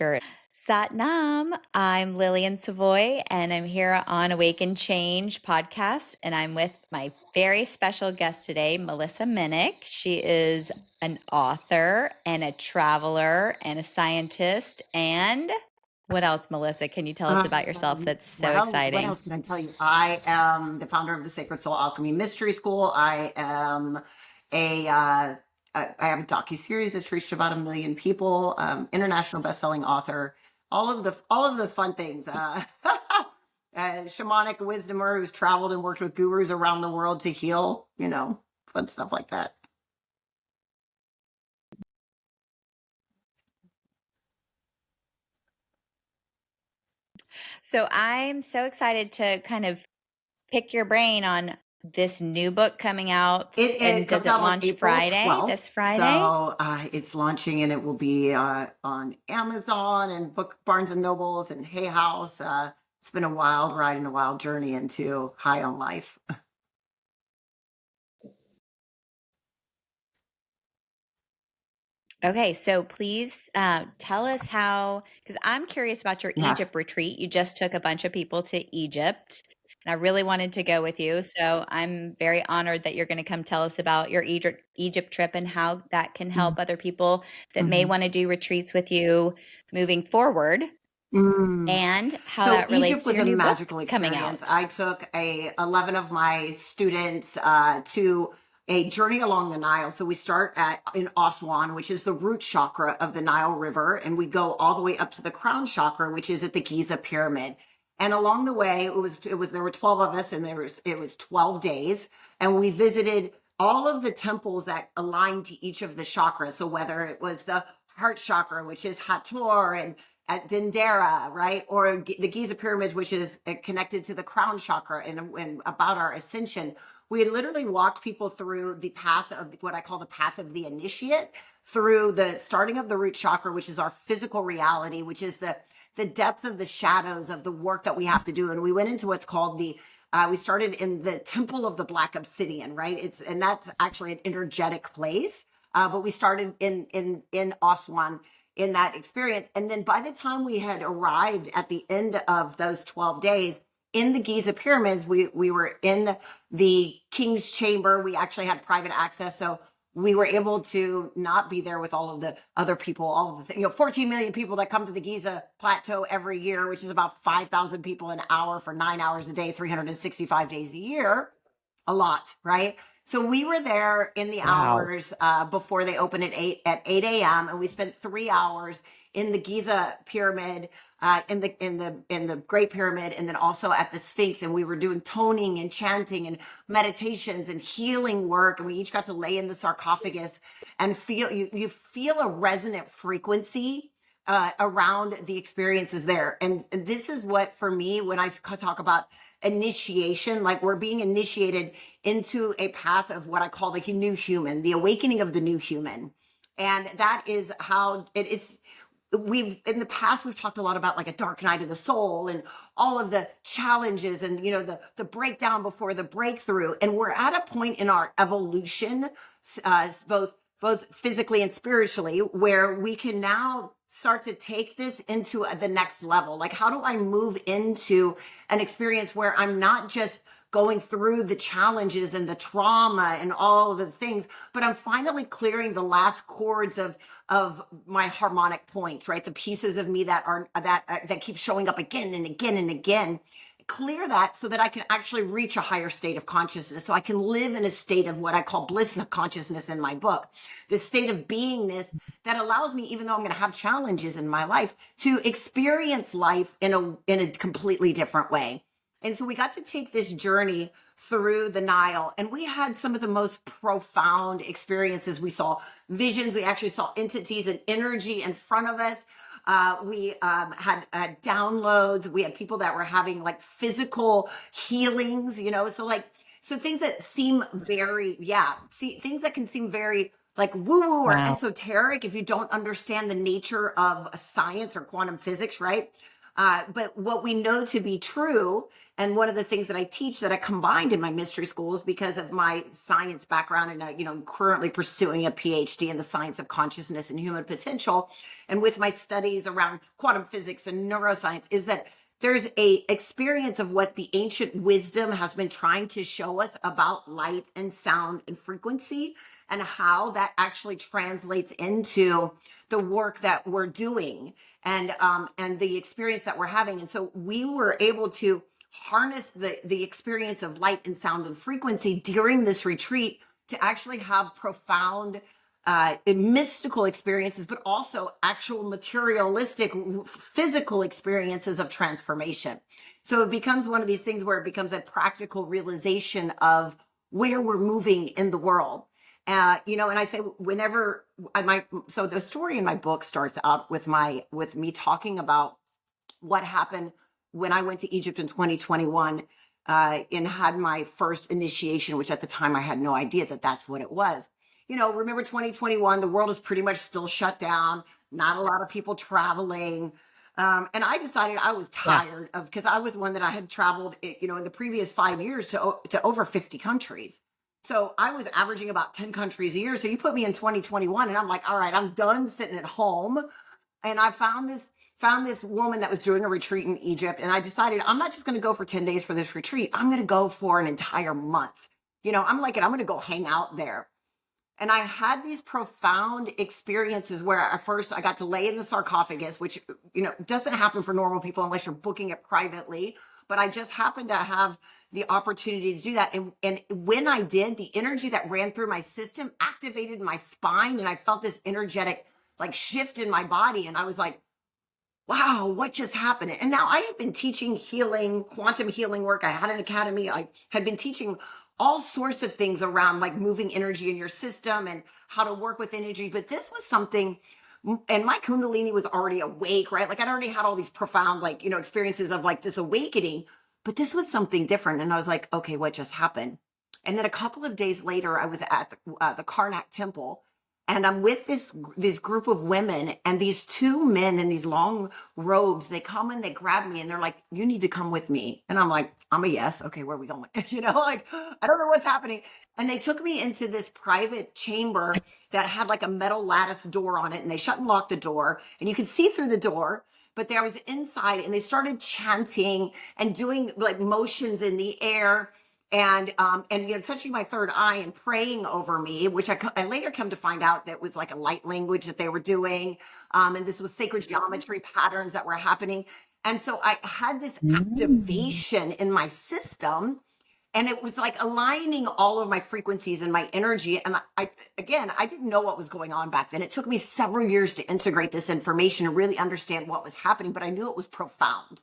Sure. Sat Nam. I'm Lillian Savoy, and I'm here on Awaken Change podcast. And I'm with my very special guest today, Melissa Minnich. She is an author and a traveler and a scientist. And what else, Melissa? Can you tell us about yourself that's so Well, what exciting? else can I tell you? I am the founder of the Sacred Soul Alchemy Mystery School. I am I have a docuseries that's reached about 1 million people. International best-selling author. All of the fun things. Shamanic wisdomer who's traveled and worked with gurus around the world to heal. Fun stuff like that. So I'm so excited to kind of pick your brain on this new book coming out. It And does comes it out on launch April Friday? 12th. This Friday? So it's launching and it will be on Amazon and Book Barnes and Nobles and Hay House. It's been a wild ride and a wild journey into high on life. Okay, so please tell us how, because I'm curious about your Yes. Egypt retreat. You just took a bunch of people to Egypt, and I really wanted to go with you. So I'm very honored that you're going to come tell us about your Egypt trip and how that can help other people that may Mm-hmm. want to do retreats with you moving forward, Mm. and how So that relates Egypt to was your a new book magical coming experience. out. I took 11 of my students to a journey along the Nile. So we start in Aswan, which is the root chakra of the Nile River, and we go all the way up to the crown chakra, which is at the Giza pyramid. And along the way, there were 12 of us, and it was 12 days, and we visited all of the temples that align to each of the chakras. So whether it was the heart chakra, which is Hathor, and at Dendera, right? Or the Giza pyramids, which is connected to the crown chakra and about our ascension. We had literally walked people through the path of what I call the path of the initiate, through the starting of the root chakra, which is our physical reality, which is the depth of the shadows of the work that we have to do. And we went into what's called we started in the temple of the black obsidian, right? And that's actually an energetic place. But we started in Aswan in that experience. And then by the time we had arrived at the end of those 12 days in the Giza pyramids, we were in the king's chamber. We actually had private access. So we were able to not be there with all of the other people, all of the 14 million people that come to the Giza plateau every year, which is about 5,000 people an hour for 9 hours a day, 365 days a year. A lot, right? So we were there in the Wow. hours before they opened at 8 a.m. and we spent 3 hours in the Giza pyramid, in the Great Pyramid, and then also at the Sphinx. And we were doing toning and chanting and meditations and healing work. And we each got to lay in the sarcophagus and you feel a resonant frequency around the experiences there. And this is what, for me, when I talk about initiation, like we're being initiated into a path of what I call the new human, the awakening of the new human. And that is how it is. In the past we've talked a lot about like a dark night of the soul and all of the challenges and the breakdown before the breakthrough, and we're at a point in our evolution, both physically and spiritually, where we can now start to take this into the next level. Like, how do I move into an experience where I'm not just going through the challenges and the trauma and all of the things, but I'm finally clearing the last chords of my harmonic points, right? The pieces of me that keep showing up again and again and again. Clear that so that I can actually reach a higher state of consciousness. So I can live in a state of what I call bliss consciousness in my book, this state of beingness that allows me, even though I'm going to have challenges in my life, to experience life in a completely different way. And so we got to take this journey through the Nile, and we had some of the most profound experiences. We saw visions. We actually saw entities and energy in front of us. We had downloads. We had people that were having like physical healings, so things that seem very, things that can seem very like woo woo or Wow. esoteric if you don't understand the nature of science or quantum physics, right? But what we know to be true, and one of the things that I teach that I combined in my mystery schools because of my science background, and I'm currently pursuing a PhD in the science of consciousness and human potential, and with my studies around quantum physics and neuroscience, is that there's a experience of what the ancient wisdom has been trying to show us about light and sound and frequency, and how that actually translates into the work that we're doing, and the experience that we're having. And so we were able to harness the experience of light and sound and frequency during this retreat to actually have profound mystical experiences, but also actual materialistic physical experiences of transformation. So it becomes one of these things where it becomes a practical realization of where we're moving in the world. And I say whenever so the story in my book starts out with me talking about what happened when I went to Egypt in 2021, and had my first initiation, which at the time I had no idea that that's what it was. Remember 2021, the world is pretty much still shut down, not a lot of people traveling. And I decided I was Yeah. tired of, because I was one that I had traveled, in the previous 5 years to over 50 countries. So I was averaging about 10 countries a year. So you put me in 2021 and I'm like, all right, I'm done sitting at home. And I found this woman that was doing a retreat in Egypt. And I decided I'm not just going to go for 10 days for this retreat. I'm going to go for an entire month. I'm like, I'm going to go hang out there. And I had these profound experiences where at first I got to lay in the sarcophagus, which, doesn't happen for normal people unless you're booking it privately. But I just happened to have the opportunity to do that. And when I did, the energy that ran through my system activated my spine. And I felt this energetic like shift in my body. And I was like, wow, what just happened? And now I had been teaching healing, quantum healing work. I had an academy. I had been teaching all sorts of things around like moving energy in your system and how to work with energy. But this was something, and my Kundalini was already awake, right? Like I'd already had all these profound, like, experiences of like this awakening, but this was something different. And I was like, okay, what just happened? And then a couple of days later, I was at the Karnak temple, and I'm with this group of women, and these two men in these long robes. They come and they grab me, and they're like, "You need to come with me." And I'm like, "I'm a yes. Okay, where are we going?" Like I don't know what's happening. And they took me into this private chamber that had like a metal lattice door on it, and they shut and locked the door, and you could see through the door. But there was inside, and they started chanting and doing like motions in the air, and touching my third eye and praying over me, which I later come to find out that was like a light language that they were doing, and this was sacred geometry patterns that were happening. And so I had this Mm. activation in my system, and it was like aligning all of my frequencies and my energy. And I didn't know what was going on back then. It took me several years to integrate this information and really understand what was happening, but I knew it was profound.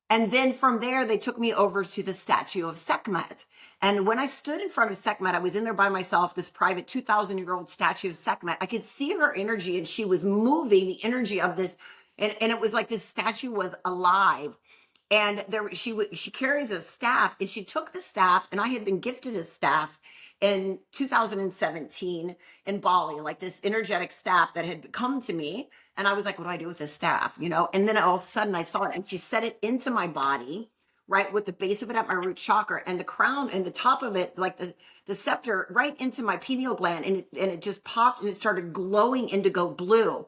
And then from there, they took me over to the statue of Sekhmet. And when I stood in front of Sekhmet, I was in there by myself, this private 2,000-year-old statue of Sekhmet. I could see her energy, and she was moving the energy of this. And it was like this statue was alive. And she carries a staff, and she took the staff, and I had been gifted a staff in 2017 in Bali, like this energetic staff that had come to me. And I was like, what do I do with this staff? And then all of a sudden I saw it, and she set it into my body, right, with the base of it at my root chakra, and the crown and the top of it, like the scepter, right into my pineal gland. And it just popped, and it started glowing indigo blue.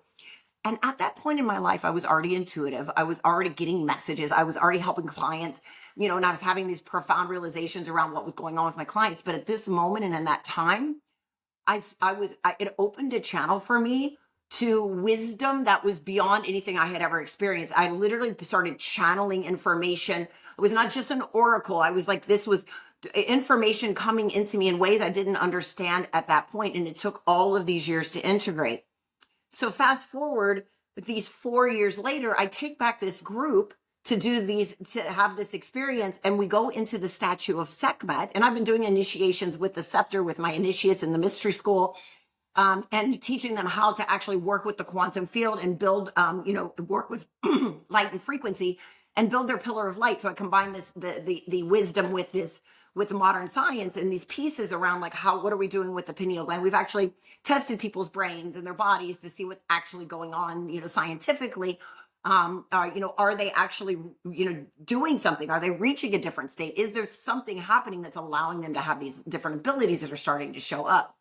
And at that point in my life, I was already intuitive. I was already getting messages. I was already helping clients, and I was having these profound realizations around what was going on with my clients. But at this moment and in that time, it opened a channel for me to wisdom that was beyond anything I had ever experienced. I literally started channeling information. It was not just an oracle. I was like, this was information coming into me in ways I didn't understand at that point. And it took all of these years to integrate. So fast forward, these 4 years later, I take back this group to have this experience, and we go into the statue of Sekhmet. And I've been doing initiations with the scepter with my initiates in the mystery school, and teaching them how to actually work with the quantum field and build, work with light and frequency and build their pillar of light. So I combine the wisdom with modern science, and these pieces around like what are we doing with the pineal gland? We've actually tested people's brains and their bodies to see what's actually going on, scientifically. Are they actually, doing something? Are they reaching a different state? Is there something happening that's allowing them to have these different abilities that are starting to show up?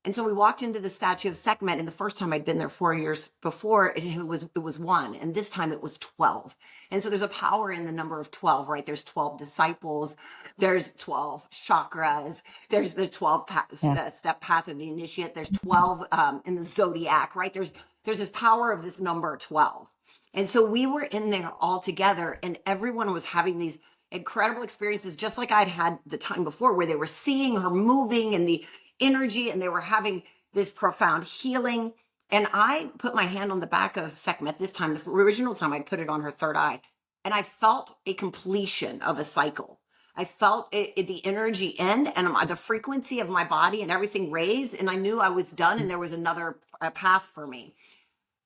And so we walked into the statue of Sekhmet, and the first time I'd been there 4 years before, it was one, and this time it was 12. And so there's a power in the number of 12, right? There's 12 disciples, there's 12 chakras, there's 12 step path of the initiate, there's 12 in the zodiac, right? There's this power of this number 12. And so we were in there all together, and everyone was having these incredible experiences, just like I'd had the time before, where they were seeing her moving and the energy, and they were having this profound healing. And I put my hand on the back of Sekhmet this time. The original time I'd put it on her third eye, and I felt a completion of a cycle. I felt the energy end, and the frequency of my body and everything raised, and I knew I was done, and there was another path for me.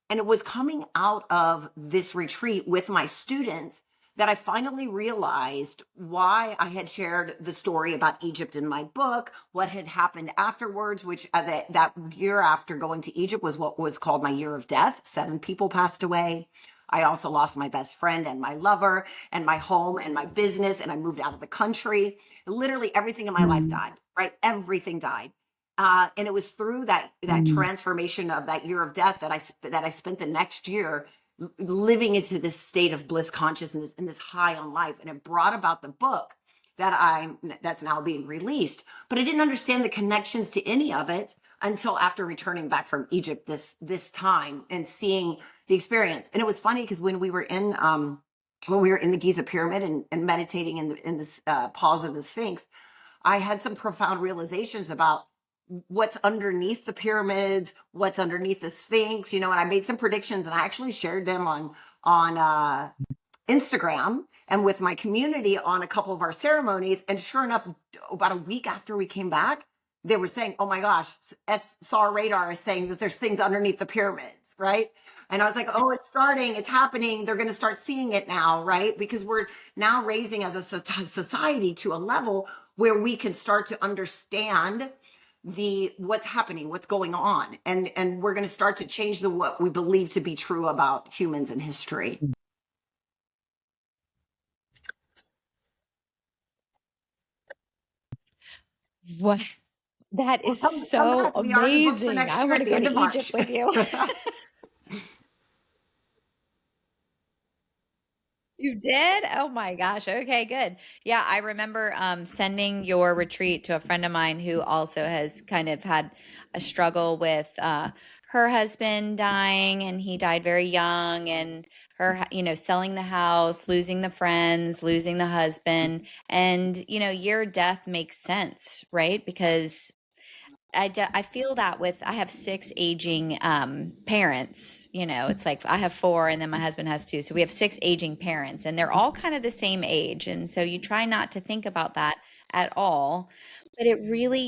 And it was coming out of this retreat with my students that I finally realized why I had shared the story about Egypt in my book, what had happened afterwards, which that year after going to Egypt was what was called my year of death. 7 people passed away. I also lost my best friend and my lover and my home and my business, and I moved out of the country. Literally everything in my life died, right? Everything died. And it was through that transformation of that year of death that I spent the next year living into this state of bliss consciousness and this high on life. And it brought about the book that's now being released. But I didn't understand the connections to any of it until after returning back from Egypt this time and seeing the experience. And it was funny because when we were in the Giza pyramid and meditating in this pause of the Sphinx, I had some profound realizations about what's underneath the pyramids, what's underneath the Sphinx, and I made some predictions, and I actually shared them on Instagram and with my community on a couple of our ceremonies. And sure enough, about a week after we came back, they were saying, "Oh my gosh, SAR radar is saying that there's things underneath the pyramids," right? And I was like, "Oh, it's starting, it's happening. They're going to start seeing it now," right? Because we're now raising as a society to a level where we can start to understand what's happening, what's going on, and we're going to start to change what we believe to be true about humans and history. What? That Well, is come so back. We already booked for amazing. next I year want at to the go end to of Egypt March. with you. You did? Oh my gosh. Okay, good. Yeah, I remember sending your retreat to a friend of mine who also has kind of had a struggle with her husband dying, and he died very young, and her, selling the house, losing the friends, losing the husband. And, your death makes sense, right? Because I feel that I have 6 aging parents. It's like I have 4, and then my husband has 2, so we have 6 aging parents, and they're all kind of the same age. And so you try not to think about that at all, but it really,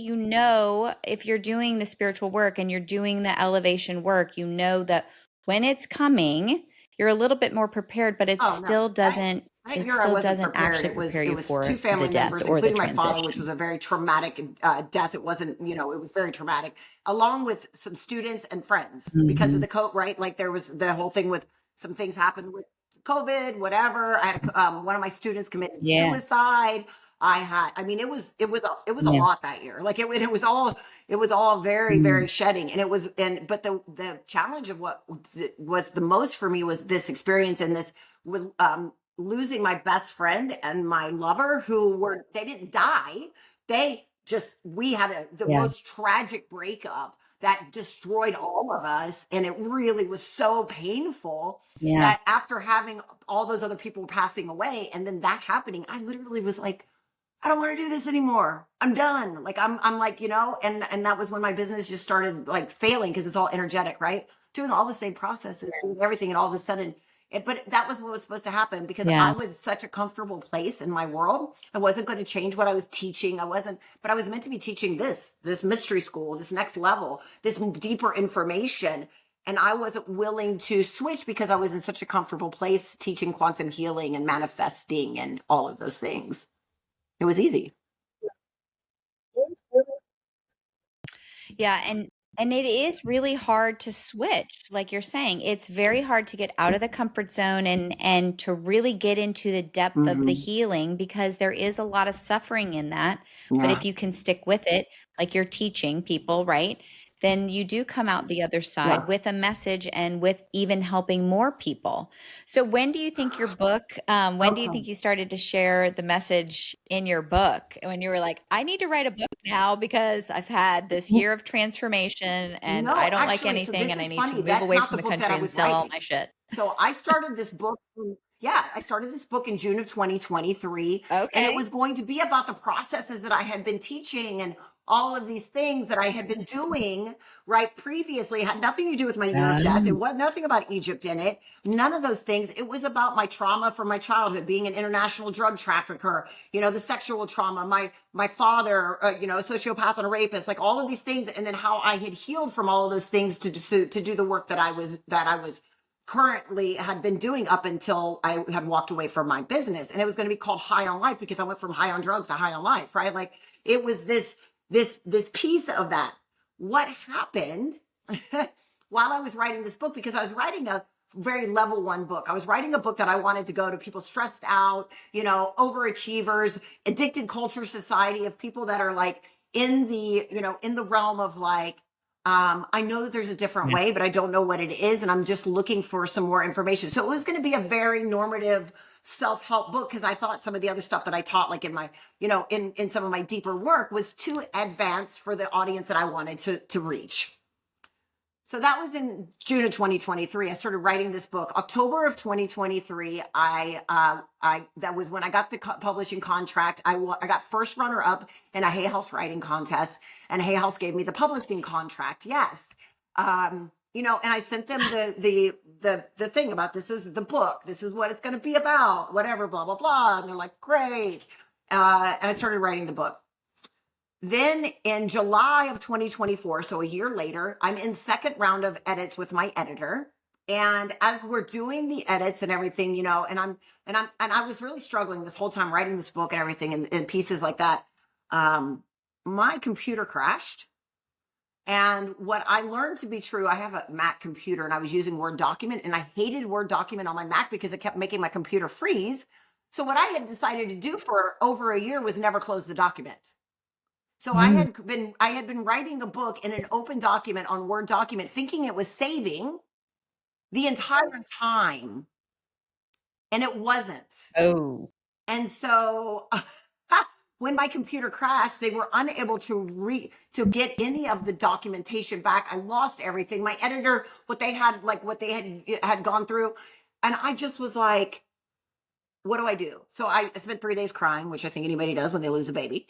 if you're doing the spiritual work and you're doing the elevation work, that when it's coming, you're a little bit more prepared, but Oh no, that it year I still wasn't doesn't prepared. actually It was prepare it you was 2 for the family death members, or the including my father, which transition. was a very traumatic death. It wasn't, it was very traumatic, along with some students and friends because of Hmm. the code, right? Like there was the whole thing with some things happened with COVID, whatever. I had one of my students committed Yeah. suicide. I mean, it was a Yeah. lot that year. Like it was all very, Mm. very shedding. And but the challenge of what was the most for me was this experience and this with losing my best friend and my lover, they didn't die. We had the Yeah. most tragic breakup that destroyed all of us. And it really was so painful Yeah. that after having all those other people passing away and then that happening, I literally was like, I don't want to do this anymore. I'm done. Like I'm like, and that was when my business just started like failing because it's all energetic, right? Doing all the same processes, doing everything, and all of a sudden but that was what was supposed to happen because I Yeah. was such a comfortable place in my world. I wasn't going to change what I was teaching. But I was meant to be teaching this mystery school, this next level, this deeper information. And I wasn't willing to switch because I was in such a comfortable place teaching quantum healing and manifesting and all of those things. It was easy. Yeah. And And it is really hard to switch, like you're saying. It's very hard to get out of the comfort zone and to really get into the depth of the Hmm. healing, because there is a lot of suffering in that. But Yeah. if you can stick with it, like you're teaching people, right? Then you do come out the other Yeah. side with a message and with even helping more people. So when do you think your book, when do you Okay. think you started to share the message in your book? When you were like, I need to write a book now because I've had this year of transformation and I No, don't like actually, so anything this and I is need to funny. move That's away not from the the book that country I and was sell all writing. my shit. So I started this book. Yeah, I started this book in June of 2023, and it Okay. was going to be about the processes that I had been teaching and all of these things that I had been doing right previously. It had nothing to do with my year of death. It was nothing about Egypt in it. None of those things. It was about my trauma from my childhood, being an international drug trafficker, the sexual trauma, my father, a sociopath and a rapist, like all of these things, and then how I had healed from all of those things to do the work that I was currently had been doing up until I had walked away from my business. And it was going to be called High on Life because I went from high on drugs to high on life, right? Like it was this piece of that. What happened while I was writing this book, because I was writing a very level one book. I was writing a book that I wanted to go to people stressed out, overachievers, addicted culture society of people that are like in the realm of like, I know that there's a different Yeah. way, but I don't know what it is. And I'm just looking for some more information. So it was going to be a very normative self-help book because I thought some of the other stuff that I taught, like in my, in some of my deeper work was too advanced for the audience that I wanted to reach. So that was in June of 2023. I started writing this book. October of 2023, I that was when I got the publishing contract. I got first runner up in a Hay House writing contest, and Hay House gave me the publishing contract. Yes, and I sent them the thing about this is the book. This is what it's going to be about. Whatever, blah blah blah. And they're like, great. And I started writing the book. Then in July of 2024, so a year later, I'm in second round of edits with my editor. And as we're doing the edits and everything, and I was really struggling this whole time writing this book and everything and pieces like that. My computer crashed. And what I learned to be true, I have a Mac computer and I was using Word document and I hated Word document on my Mac because it kept making my computer freeze. So what I had decided to do for over a year was never close the document. So Mm. I had been writing a book in an open document on Word document, thinking it was saving the entire time, and it wasn't. Oh. And so when my computer crashed, they were unable to get any of the documentation back. I lost everything. My editor, what they had gone through, and I just was like, what do I do? So I spent 3 days crying, which I think anybody does when they lose a baby,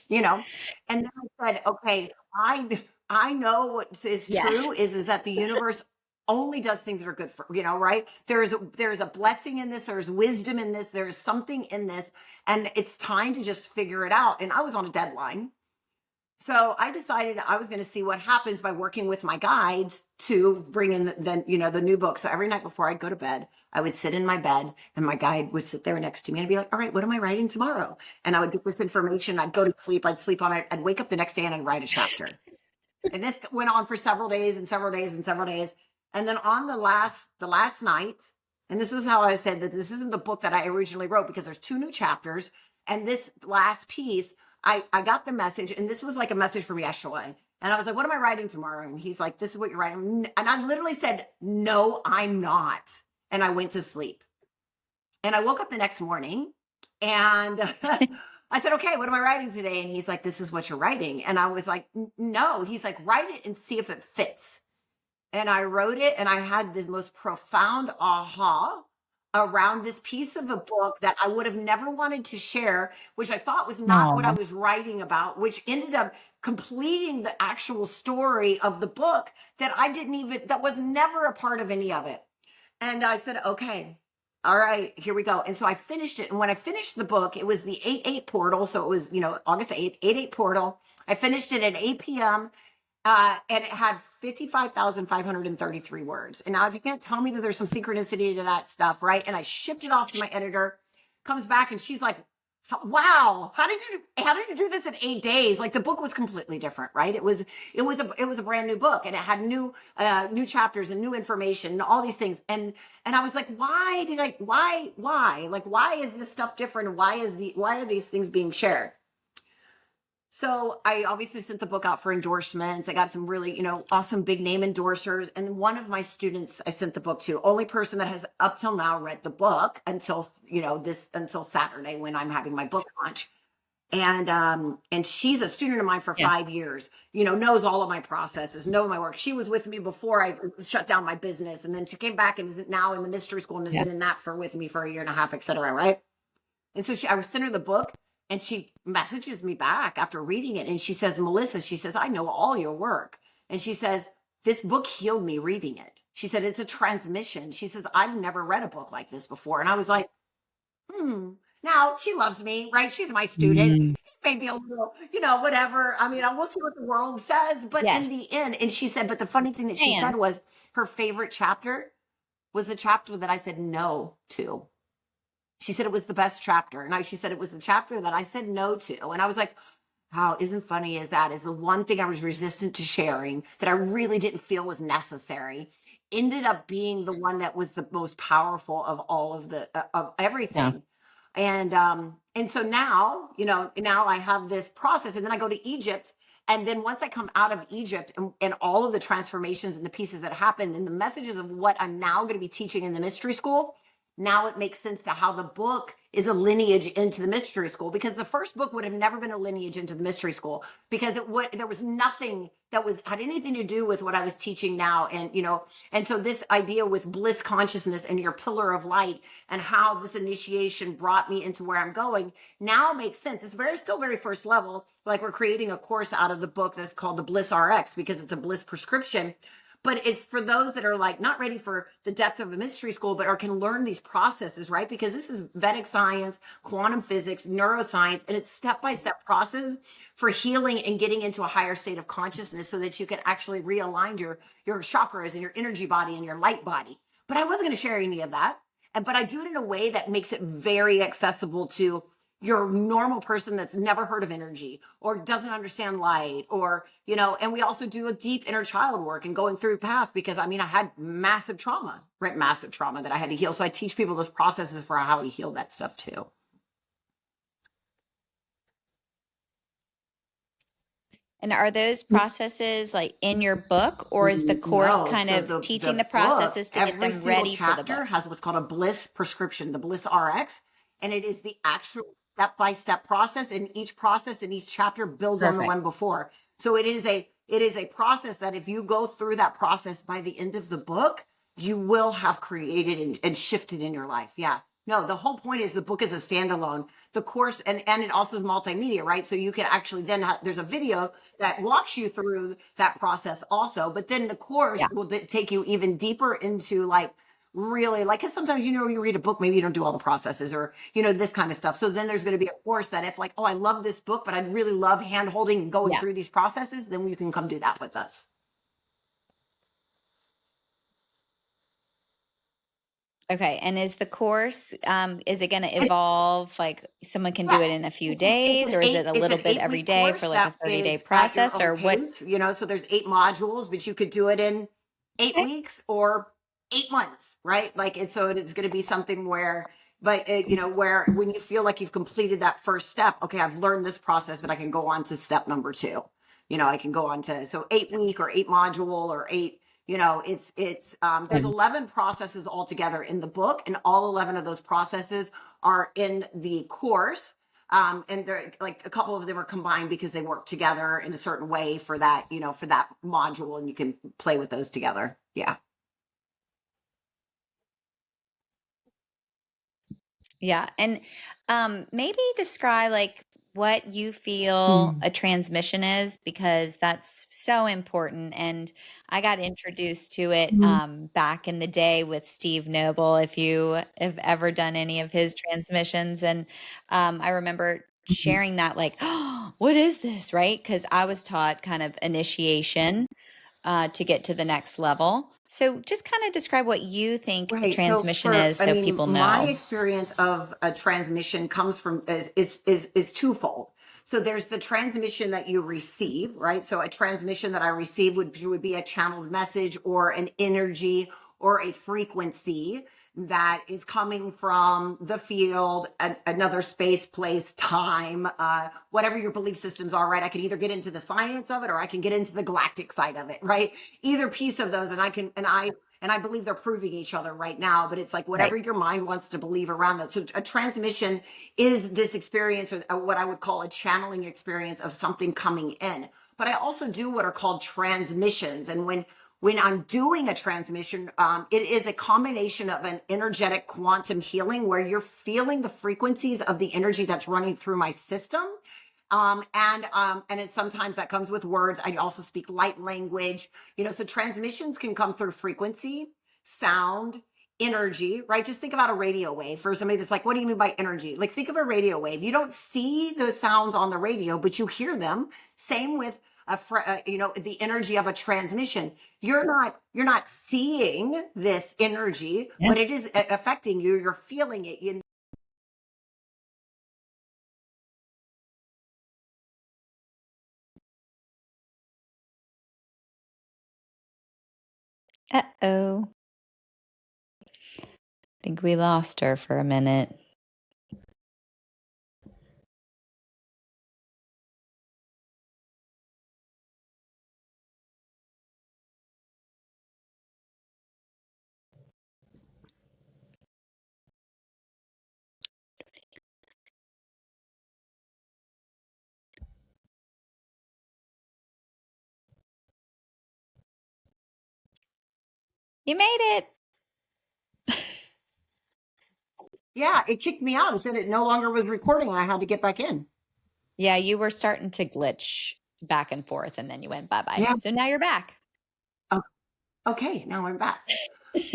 you know. And then I said, okay, I know what is Yes. true is that the universe only does things that are good for, right? There's a blessing in this, there's wisdom in this, there's something in this, and it's time to just figure it out. And I was on a deadline. So I decided I was going to see what happens by working with my guides to bring in the new book. So every night before I'd go to bed, I would sit in my bed and my guide would sit there next to me and be like, all right, what am I writing tomorrow? And I would get this information. I'd go to sleep. I'd sleep on it. I'd wake up the next day and I'd write a chapter. And this went on for several days and several days and several days. And then on the last night, and this is how I said that this isn't the book that I originally wrote because there's two new chapters. And this last piece, I got the message, and this was like a message from Yeshua. And I was like, what am I writing tomorrow? And he's like, this is what you're writing. And I literally said, no, I'm not. And I went to sleep. And I woke up the next morning and I said, okay, what am I writing today? And he's like, this is what you're writing. And I was like, no. He's like, write it and see if it fits. And I wrote it and I had this most profound aha around this piece of a book that I would have never wanted to share, which I thought was not what I Aw. was writing about, which ended up completing the actual story of the book that was never a part of any of it. And I said, okay, all right, here we go. And so I finished it. And when I finished the book, it was the 8/8 portal. So it was, August 8th, 8/8 portal. I finished it at 8 p.m. And it had 55,533 words. And now, if you can't tell me that there's some synchronicity to that stuff, right? And I shipped it off to my editor, comes back, and she's like, Wow, how did you do this in 8 days? Like the book was completely different, right? It was a brand new book, and it had new chapters and new information and all these things. And I was like, why like why is this stuff different? And why are these things being shared? So I obviously sent the book out for endorsements. I got some really, awesome big name endorsers. And one of my students I sent the book to, only person that has up till now read the book until, until Saturday when I'm having my book launch. And she's a student of mine for Yeah. 5 years, knows all of my processes, know my work. She was with me before I shut down my business. And then she came back and is now in the mystery school and has Yeah. been in that with me for a year and a half, et cetera. Right. And so I was sent her the book, and she messages me back after reading it. And she says, Melissa, she says, I know all your work. And she says, this book healed me reading it. She said, it's a transmission. She says, I've never read a book like this before. And I was like, Now she loves me, right? She's my student. Mm. Maybe a little, whatever. I mean, I will see what the world says. But in Yes. the end, and she said, but the funny thing that she Man. said was her favorite chapter was the chapter that I said no to. She said it was the best chapter. And she said it was the chapter that I said no to. And I was like, how isn't funny as that is the one thing I was resistant to sharing that I really didn't feel was necessary ended up being the one that was the most powerful of all of of Yeah. everything. And so now, now I have this process, and then I go to Egypt. And then once I come out of Egypt, and all of the transformations and the pieces that happened and the messages of what I'm now going to be teaching in the mystery school, now it makes sense to how the book is a lineage into the mystery school, because the first book would have never been a lineage into the mystery school, because there was nothing that had anything to do with what I was teaching now. And so this idea with bliss consciousness and your pillar of light, and how this initiation brought me into where I'm going, now makes sense. It's still very first level. Like, we're creating a course out of the book that's called the Bliss RX, because it's a bliss prescription. But it's for those that are like not ready for the depth of a mystery school, but can learn these processes, right? Because this is Vedic science, quantum physics, neuroscience, and it's step-by-step process for healing and getting into a higher state of consciousness, so that you can actually realign your chakras and your energy body and your light body. But I wasn't going to share any of that. But I do it in a way that makes it very accessible to your normal person that's never heard of energy or doesn't understand light, or, and we also do a deep inner child work and going through past, because I had massive trauma, right? Massive trauma that I had to heal. So I teach people those processes for how to heal that stuff too. And are those processes like in your book, or is the course No, kind so of the teaching the book, processes to get every them single ready for the book? chapter has what's called a bliss prescription, the Bliss RX, and it is the actual step-by-step process, and each process in each chapter builds on the Perfect. one before. So it is a process that if you go through that process, by the end of the book, you will have created and shifted in your life. Yeah. No, the whole point is the book is a standalone. The course, and it also is multimedia, right? So you can actually then there's a video that walks you through that process also. But then the course Yeah. will take you even deeper into, like, really, like, because sometimes, you read a book, maybe you don't do all the processes, or, this kind of stuff. So then there's going to be a course that, if, like, oh, I love this book, but I'd really love hand holding and going Yeah. through these processes, then you can come do that with us. Okay. And is the course, is it going to evolve? Like someone can do it in a few days, or is it a It's little an bit every 8 week day course for like a that 30-day is at your process, own or what? pace, so there's 8 modules, but you could do it in 8 weeks or 8 months, right? Like, so it's going to be something where, but where when you feel like you've completed that first step, okay, I've learned this process, that I can go on to step number two. I can go on to, so 8 week or 8 module or eight, there's 11 processes altogether in the book, and all 11 of those processes are in the course. And they're like, a couple of them are combined because they work together in a certain way for that, for that module, and you can play with those together. Yeah. Yeah. And maybe describe like what you feel Mm. a transmission is, because that's so important. And I got introduced to it back in the day with Steve Noble, if you have ever done any of his transmissions. And I remember sharing that, like, oh, what is this? Right. Because I was taught kind of initiation to get to the next level. So just kind of describe what you think a Right. So transmission for, is I so mean, people my know. experience of a transmission comes from is twofold. So there's the transmission that you receive, right? So a transmission that I receive would be a channeled message or an energy or a frequency that is coming from the field, another space, place, time, whatever your belief systems are, right? I can either get into the science of it or I can get into the galactic side of it, right? Either piece of those, and I believe they're proving each other right now, but it's like whatever Right. your mind wants to believe around that. So a transmission is this experience, or what I would call a channeling experience of something coming in. But I also do what are called transmissions. And when I'm doing a transmission, it is a combination of an energetic quantum healing where you're feeling the frequencies of the energy that's running through my system. And it sometimes that comes with words. I also speak light language, so transmissions can come through frequency, sound, energy, right? Just think about a radio wave for somebody that's like, what do you mean by energy? Like, think of a radio wave. You don't see those sounds on the radio, but you hear them. Same with the energy of a transmission. You're not seeing this energy, Yeah. but it is affecting you. You're feeling it. Uh-oh. I think we lost her for a minute. You made it. Yeah, it kicked me out and said it no longer was recording and I had to get back in. Yeah, you were starting to glitch back and forth and then you went bye-bye. Yeah. So now you're back. Oh, okay, now I'm back.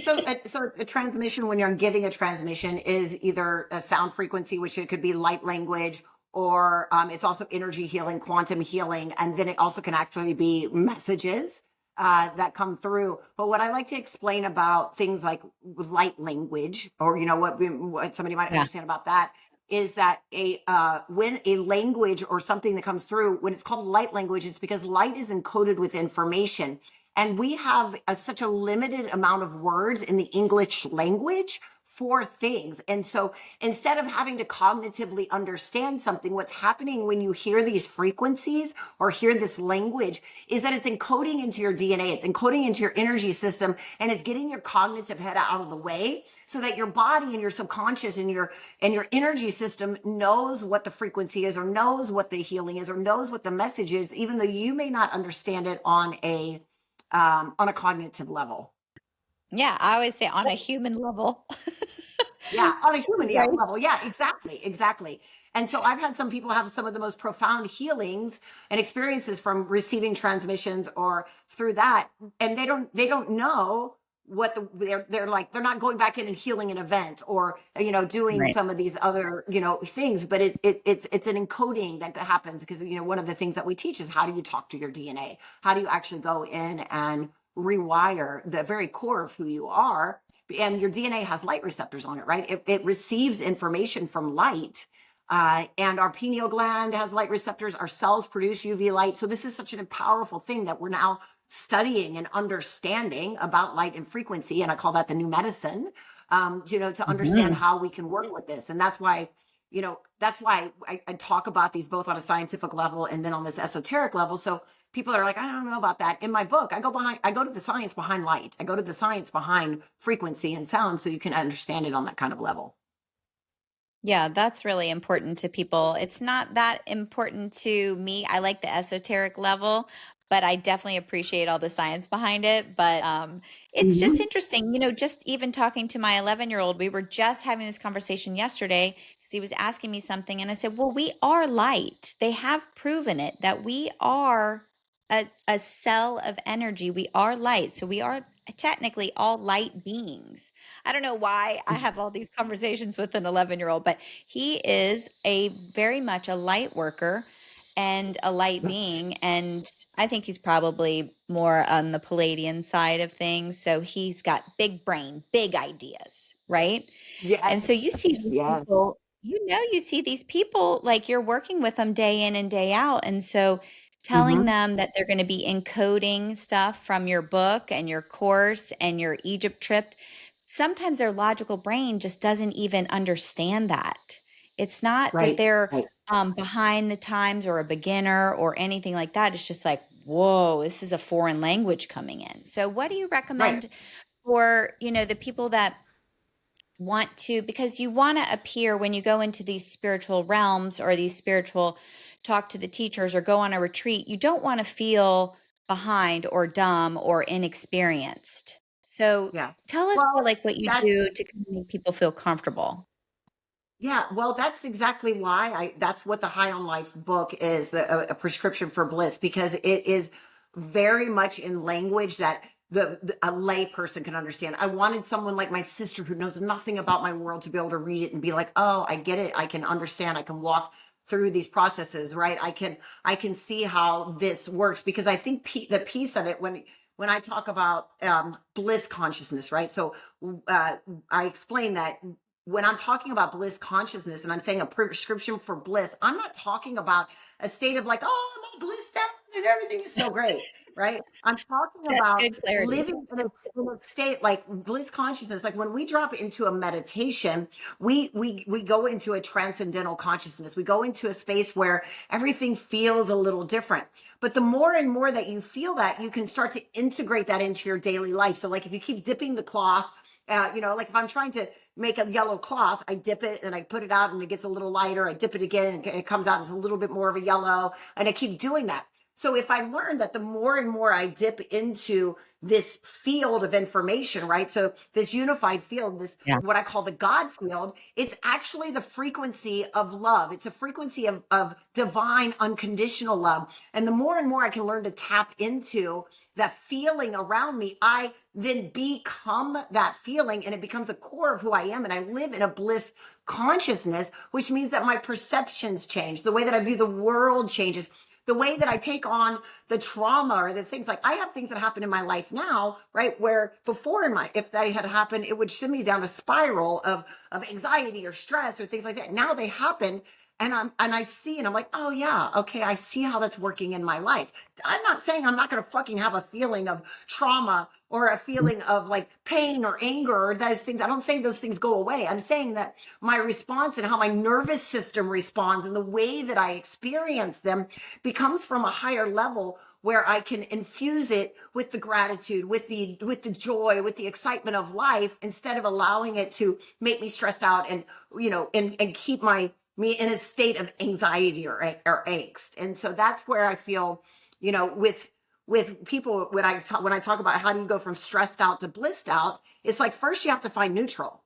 So a transmission, when you're giving a transmission, is either a sound frequency, which it could be light language, or it's also energy healing, quantum healing, and then it also can actually be messages that come through. But what I like to explain about things like light language, or what somebody might Yeah. understand about that, is that when a language or something that comes through, when it's called light language, it's because light is encoded with information. And we have such a limited amount of words in the English language for things. And so instead of having to cognitively understand something, what's happening when you hear these frequencies or hear this language is that it's encoding into your DNA, it's encoding into your energy system, and it's getting your cognitive head out of the way so that your body and your subconscious and your energy system knows what the frequency is, or knows what the healing is, or knows what the message is, even though you may not understand it on a cognitive level. Yeah, I always say on a human level. Yeah, on a human, yeah, Right. level. Yeah, exactly, exactly. And so I've had some people have some of the most profound healings and experiences from receiving transmissions or through that, and they don't know what they're like. They're not going back in and healing an event, or doing Right. some of these other things, but it's an encoding that happens because one of the things that we teach is how do you talk to your DNA? How do you actually go in and rewire the very core of who you are? And your DNA has light receptors on it, right? It receives information from light. And our pineal gland has light receptors. Our cells produce UV light. So this is such a powerful thing that we're now studying and understanding about light and frequency. And I call that the new medicine, to understand Mhm. how we can work with this. And that's why I talk about these both on a scientific level and then on this esoteric level. So people are like, I don't know about that. In my book, I go to the science behind light. I go to the science behind frequency and sound so you can understand it on that kind of level. Yeah, that's really important to people. It's not that important to me. I like the esoteric level, but I definitely appreciate all the science behind it. But it's just Mhm. interesting, just even talking to my 11-year-old, we were just having this conversation yesterday because he was asking me something. And I said, well, we are light. They have proven it that we are a cell of energy. We are light. So we are technically all light beings. I don't know why I have all these conversations with an 11-year-old, but he is a very much a light worker. and a light Yes. being. And I think he's probably more on the Palladian side of things. So he's got big brain, big ideas, right? And Yes. so you see these Yes. people, you see these people like you're working with them day in and day out. And so telling Hmm. them that they're going to be encoding stuff from your book and your course and your Egypt trip, sometimes their logical brain just doesn't even understand that. It's not that Right. they're Right. behind the times or a beginner or anything like that. It's just like, whoa, this is a foreign language coming in. So what do you Right. recommend for, the people that want to, because you want to appear when you go into these spiritual realms or these spiritual talk to the teachers or go on a retreat, you don't want to feel behind or dumb or inexperienced. So Yeah. tell us Well, like what you that's do to kind of make people feel comfortable. Yeah, well, that's exactly why that's what the High on Life book is, a prescription for bliss, because it is very much in language that a lay person can understand. I wanted someone like my sister who knows nothing about my world to be able to read it and be like, "Oh, I get it. I can understand. I can walk through these processes, right? I can see how this works," because I think the piece of it when I talk about bliss consciousness, right? So uh, I explain that when I'm talking about bliss consciousness and I'm saying a prescription for bliss, I'm not talking about a state of like, oh, I'm all blissed out and everything is so great, right? I'm talking That's about good clarity. living in a state like bliss consciousness. Like when we drop into a meditation, we go into a transcendental consciousness. We go into a space where everything feels a little different. But the more and more that you feel that, you can start to integrate that into your daily life. So like if you keep dipping the cloth, like if I'm trying to make a yellow cloth, I dip it and I put it out and it gets a little lighter. I dip it again and it comes out as a little bit more of a yellow, and I keep doing that. So if I learn that the more and more I dip into this field of information, right? So this unified field, this Yeah. what I call the God field, it's actually the frequency of love. It's a frequency of divine unconditional love. And the more and more I can learn to tap into that feeling around me, I then become that feeling and it becomes a core of who I am. And I live in a bliss consciousness, which means that my perceptions change. The way that I view the world changes. The way that I take on the trauma or the things, like I have things that happen in my life now, right? Where before if that had happened, it would send me down a spiral of anxiety or stress or things like that. Now they happen and I see and I'm like, oh yeah, okay, I see how that's working in my life. I'm not saying I'm not going to fucking have a feeling of trauma or a feeling of like pain or anger or those things. I don't say those things go away. I'm saying that my response and how my nervous system responds and the way that I experience them becomes from a higher level where I can infuse it with the gratitude, with the joy, with the excitement of life, instead of allowing it to make me stressed out and and keep me in a state of anxiety or angst. And so that's where I feel, with people when I talk about how do you go from stressed out to blissed out, it's like first you have to find neutral.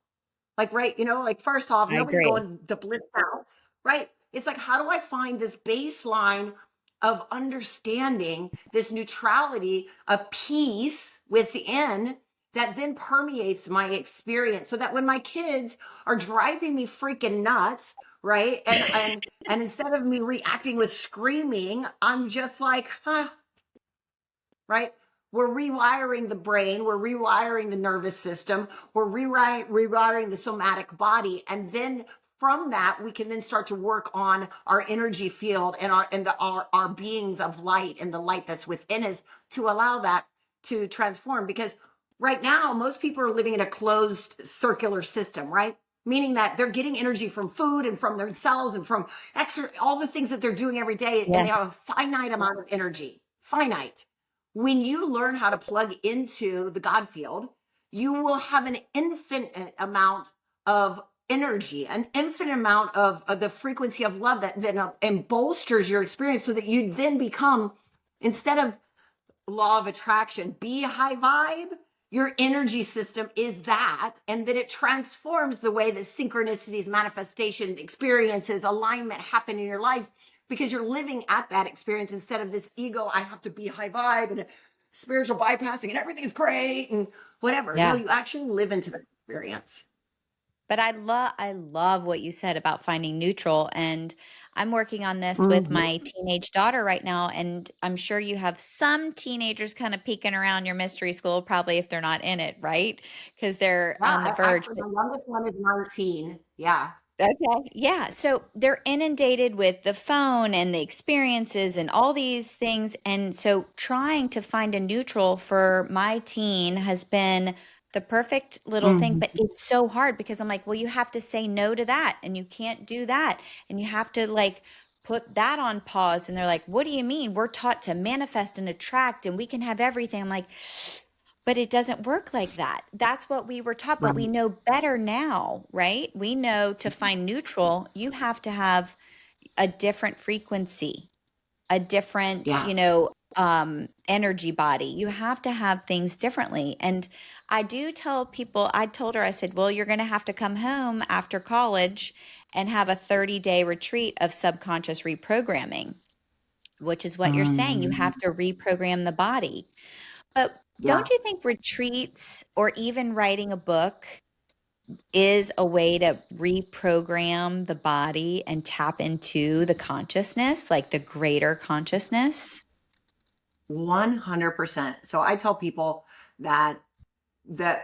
Like, right, like first off, I nobody's agree. going to blitz out, right? It's like, how do I find this baseline of understanding this neutrality, a peace within that then permeates my experience so that when my kids are driving me freaking nuts, right? And instead of me reacting with screaming, I'm just like, huh, right? We're rewiring the brain, we're rewiring the nervous system, we're rewiring the somatic body, and then from that we can then start to work on our energy field and our beings of light and the light that's within us to allow that to transform. Because right now most people are living in a closed circular system, right? Meaning that they're getting energy from food and from their cells and from extra all the things that they're doing every day, and Yeah. they have a finite amount of energy. Finite. When you learn how to plug into the God field, you will have an infinite amount of energy, an infinite amount of the frequency of love that then and bolsters your experience so that you then become, instead of law of attraction, be high vibe. Your energy system is that, and then it transforms the way that synchronicities, manifestation, experiences, alignment happen in your life because you're living at that experience instead of this ego, I have to be high vibe and spiritual bypassing and everything is great and whatever. No, Yeah. you actually live into the experience. But I love what you said about finding neutral. And I'm working on this with Mhm. my teenage daughter right now. And I'm sure you have some teenagers kind of peeking around your mystery school, probably if they're not in it, right? Because they're Yeah, on the verge. actually, my youngest one is 19. Yeah. Okay. Yeah. So they're inundated with the phone and the experiences and all these things. And so trying to find a neutral for my teen has been the perfect little thing. Mhm. But it's so hard because I'm like, well, you have to say no to that and you can't do that. And you have to like put that on pause. And they're like, what do you mean? We're taught to manifest and attract and we can have everything. I'm like, but it doesn't work like that. That's what we were taught, but we Right. know better now, right? We know to find neutral, you have to have a different frequency, a different, Yeah. energy body. You have to have things differently. And I do tell people, I told her, I said, well, you're going to have to come home after college and have a 30-day retreat of subconscious reprogramming, which is what you're saying. You Mm. have to reprogram the body. But Yeah. don't you think retreats or even writing a book is a way to reprogram the body and tap into the consciousness, like the greater consciousness? 100%. So I tell people that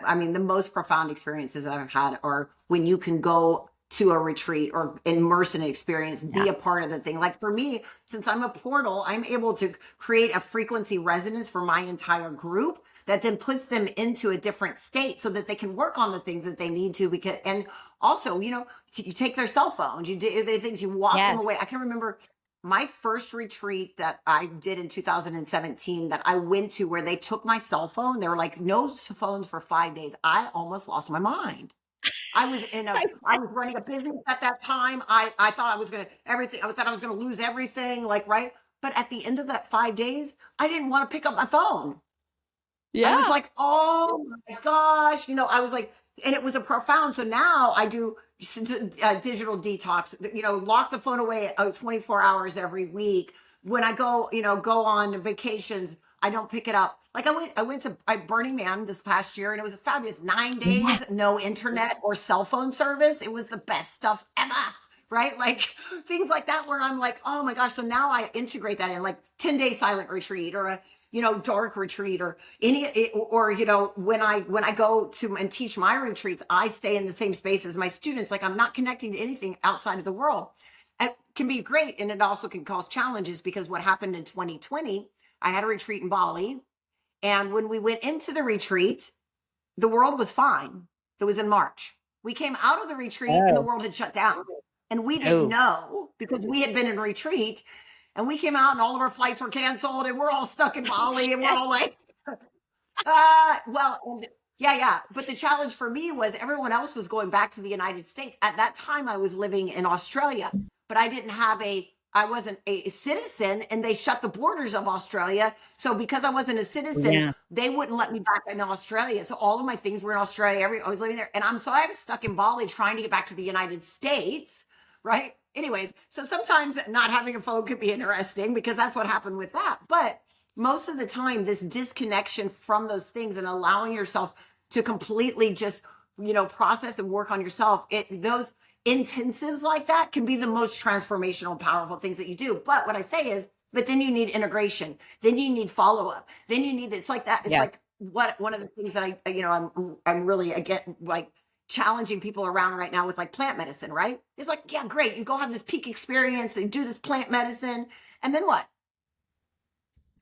I mean, the most profound experiences I've had are when you can go to a retreat or immerse in an experience, Yeah. be a part of the thing. Like for me, since I'm a portal, I'm able to create a frequency resonance for my entire group that then puts them into a different state so that they can work on the things that they need to. Because, and also, you take their cell phones, you do the things, you walk them Yes. away. I can remember my first retreat that I did in 2017 that I went to where they took my cell phone. They were like, no phones for 5 days. I almost lost my mind. I was running a business at that time. I thought I was going to everything. I thought I was going to lose everything. Like, right. But at the end of that 5 days, I didn't want to pick up my phone. I was Yeah. like, oh my gosh, I was like, and it was a profound. So now I do digital detox, lock the phone away 24 hours every week. When I go, go on vacations, I don't pick it up. Like I went to Burning Man this past year and it was a fabulous 9 days, no internet or cell phone service. It was the best stuff ever. Right. Like things like that where I'm like, oh my gosh. So now I integrate that in like 10-day silent retreat or a, dark retreat or or when I go to and teach my retreats, I stay in the same space as my students. Like I'm not connecting to anything outside of the world. It can be great, and it also can cause challenges because what happened in 2020, I had a retreat in Bali, and when we went into the retreat, the world was fine. It was in March. We came out of the retreat and the Oh. world had shut down, and we didn't Oh. know because we had been in retreat. And we came out and all of our flights were canceled and we're all stuck in Bali and we're all like, well, yeah, yeah. But the challenge for me was everyone else was going back to the United States. At that time, I was living in Australia, but I wasn't a citizen and they shut the borders of Australia. So because I wasn't a citizen, Yeah. they wouldn't let me back in Australia. So all of my things were in Australia. I was living there and I was stuck in Bali trying to get back to the United States. Right. Anyways, so sometimes not having a phone could be interesting because that's what happened with that. But most of the time, this disconnection from those things and allowing yourself to completely just, process and work on yourself, those intensives like that can be the most transformational, powerful things that you do. But what I say is, but then you need integration. Then you need follow up. Then you need, it's like that. It's Yeah. like one of the things that I'm really, again, like challenging people around right now with like plant medicine, right? It's like, yeah, great. You go have this peak experience and do this plant medicine. And then what?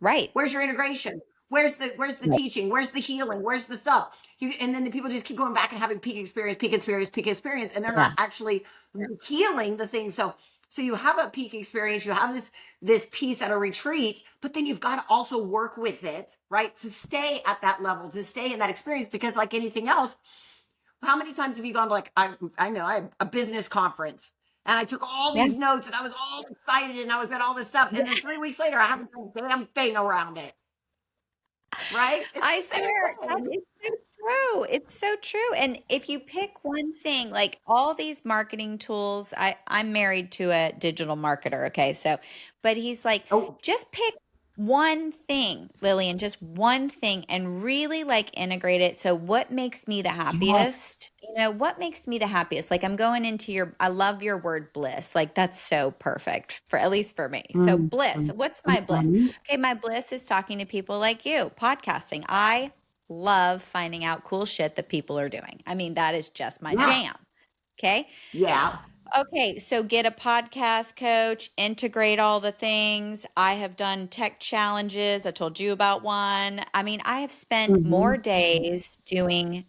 Right. Where's your integration? Where's the Right. teaching? Where's the healing? Where's the stuff? And then the people just keep going back and having peak experience, peak experience, peak experience, and they're not Yeah. actually healing the thing. So you have a peak experience, you have this piece at a retreat, but then you've got to also work with it, right? To stay at that level, to stay in that experience, because like anything else, how many times have you gone to like I know I have a business conference and I took all Yeah. these notes and I was all excited and I was at all this stuff Yeah. and then 3 weeks later I haven't done a damn thing around it. Right? It's I the same swear, that thing. is so true. It's so true. And if you pick one thing, like all these marketing tools, I'm married to a digital marketer. Okay. So, but he's like, Oh, just pick one thing, Lillian, just one thing, and really like integrate it. So what makes me the Yes. happiest? What makes me the happiest? Like I'm going into I love your word bliss. Like that's so perfect for at least for me. So Mm, bliss, mm, what's my bliss? mm. Okay, my bliss is talking to people like you, podcasting. I love finding out cool shit that people are doing. I mean, that is just my Yeah. jam. Okay. Yeah. Okay, so get a podcast coach, integrate all the things. I have done tech challenges. I told you about one. I mean, I have spent more Hmm. days doing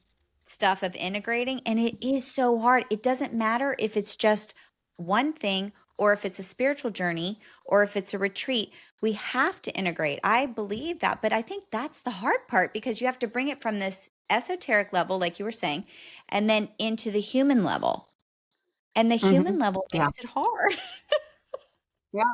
stuff of integrating, and it is so hard. It doesn't matter if it's just one thing or if it's a spiritual journey or if it's a retreat. We have to integrate. I believe that, but I think that's the hard part because you have to bring it from this esoteric level, like you were saying, and then into the human level. And the Hmm. human level Yeah. makes it hard. Yeah.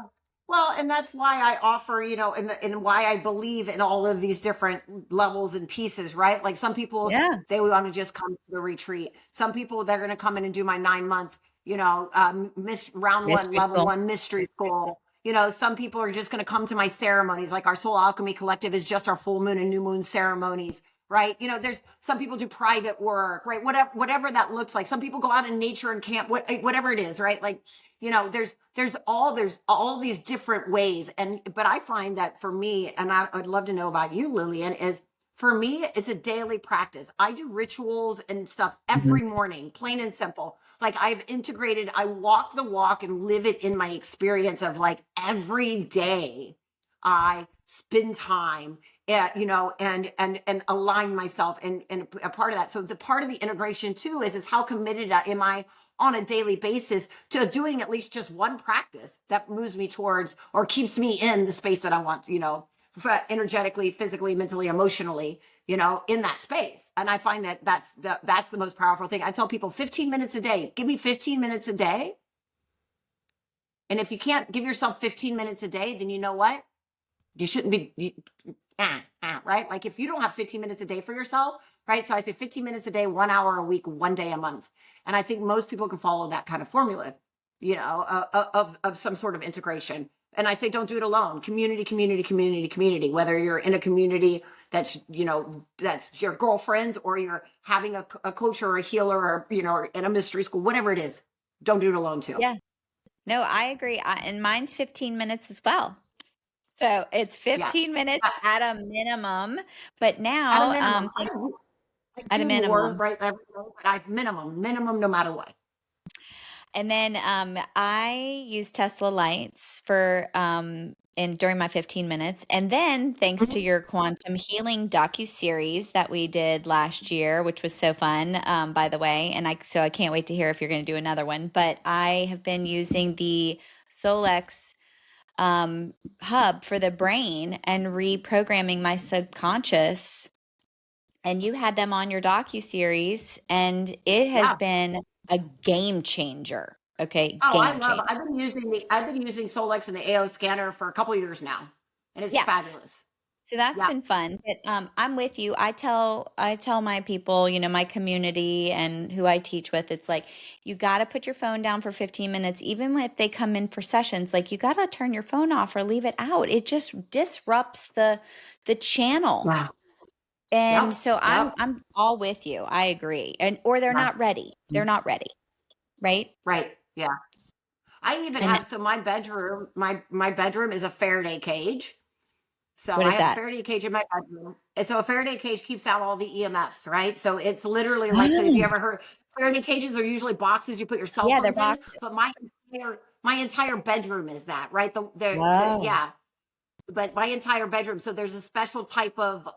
Well, and that's why I offer, and why I believe in all of these different levels and pieces, right? Like some people, Yeah. they want to just come to the retreat. Some people, they're going to come in and do my 9 month, round one, Mystery level school. one mystery school. Some people are just going to come to my ceremonies. Like our Soul Alchemy Collective is just our full moon and new moon ceremonies, right? There's some people do private work, right? Whatever that looks like. Some people go out in nature and camp, whatever it is, right? Like, there's all these different ways. But I find that for me, and I'd love to know about you, Lillian, is for me, it's a daily practice. I do rituals and stuff Mhm. every morning, plain and simple. Like I walk the walk and live it in my experience of like every day I spend time and align myself and a part of that. So the part of the integration too is how committed am I on a daily basis to doing at least just one practice that moves me towards or keeps me in the space that I want, energetically, physically, mentally, emotionally, in that space. And I find that that's the most powerful thing. I tell people 15 minutes a day, give me 15 minutes a day. And if you can't give yourself 15 minutes a day, then you know what? You shouldn't be, right? Like if you don't have 15 minutes a day for yourself, right? So I say 15 minutes a day, 1 hour a week, 1 day a month. And I think most people can follow that kind of formula, of some sort of integration. And I say, don't do it alone. Community, community, community, community. Whether you're in a community that's your girlfriends, or you're having a coach or a healer, or, or in a mystery school, whatever it is, don't do it alone too. Yeah. No, I agree. And mine's 15 minutes as well. So it's Yeah. 15 minutes At at a minimum. But at a now, minimum. I at a do more minimum. right every day, but I minimum no matter what. And then I use Tesla lights for and during my 15 minutes. And then thanks to Mhm. your quantum healing docu-series that we did last year, which was so fun, by the way. And I can't wait to hear if you're going to do another one. But I have been using the Solex hub for the brain and reprogramming my subconscious. And you had them on your docu-series, and it has Yeah. been a game changer. Okay, Oh, I game love. changer. I've been using Solex and the AO scanner for a couple of years now, and it's Yeah. fabulous. So that's Yeah. been fun. But I'm with you. I tell my people, my community and who I teach with, it's like you got to put your phone down for 15 minutes, even if they come in for sessions. Like you got to turn your phone off or leave it out. It just disrupts the channel. Yeah. And Yep. so I'm Yep. I'm all with you. I agree. And or they're Yeah. not ready. They're not ready, right? Right. Yeah. I even And have, so my bedroom is a Faraday cage. So what I is have a that? Faraday cage in my bedroom. And so a Faraday cage keeps out all the EMFs, right? So it's literally like, so if you Oh, ever heard, Faraday cages are usually boxes you put your cell yeah, they're phones in, boxes. but my entire bedroom is that, right? Whoa. Yeah, but my entire bedroom. So there's a special type of